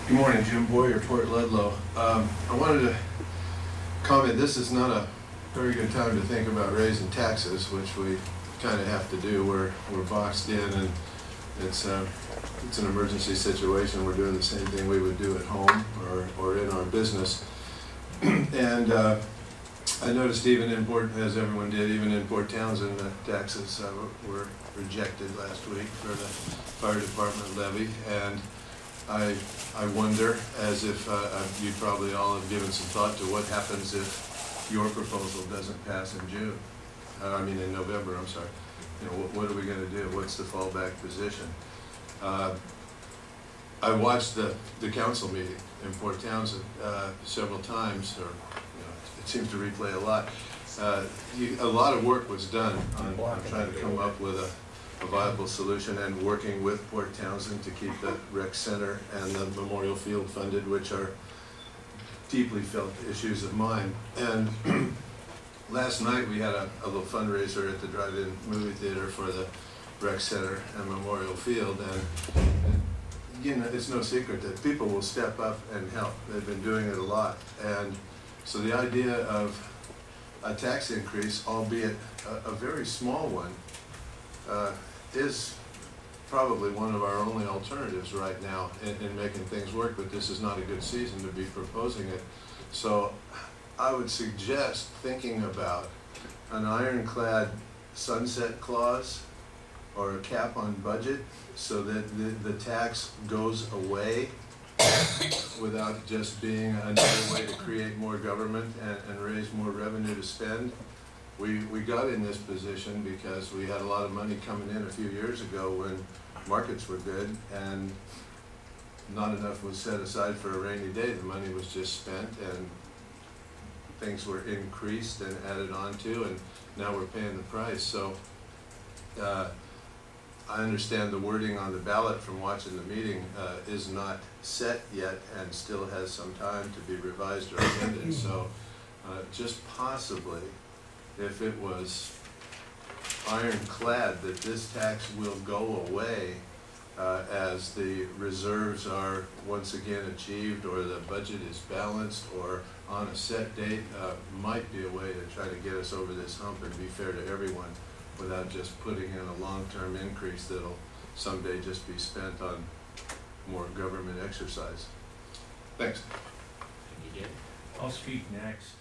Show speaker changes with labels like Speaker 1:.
Speaker 1: Good morning, Jim Boyer, Port Ludlow. I wanted to comment, this is not a very good time to think about raising taxes, which we kind of have to do. We're boxed in, and it's an emergency situation. We're doing the same thing we would do at home or in our business. And I noticed even in Port, as everyone did, even in Port Townsend, the taxes were rejected last week for the fire department levy. And I wonder, as if you probably all have given some thought to what happens if your proposal doesn't pass in June. In November, I'm sorry. You know, what are we going to do? What's the fallback position? I watched the council meeting in Port Townsend several times, or it seems to replay a lot. A lot of work was done on trying to come up with a viable solution, and working with Port Townsend to keep the rec center and the memorial field funded, which are deeply felt issues of mine. And last night we had a little fundraiser at the drive-in movie theater for the rec center and memorial field, and you know, it's no secret that people will step up and help. They've been doing it a lot. And so the idea of a tax increase, albeit a very small one, is probably one of our only alternatives right now in making things work, but this is not a good season to be proposing it. So I would suggest thinking about an ironclad sunset clause or a cap on budget, so that the tax goes away without just being another way to create more government and raise more revenue to spend. We got in this position because we had a lot of money coming in a few years ago when markets were good, and not enough was set aside for a rainy day. The money was just spent, and things were increased and added on to, and now we're paying the price. So I understand the wording on the ballot from watching the meeting is not set yet and still has some time to be revised or amended. So just possibly, if it was ironclad that this tax will go away as the reserves are once again achieved, or the budget is balanced, or on a set date, might be a way to try to get us over this hump and be fair to everyone, without just putting in a long-term increase that'll someday just be spent on more government exercise. Thanks.
Speaker 2: Thank you, Dave. I'll speak next.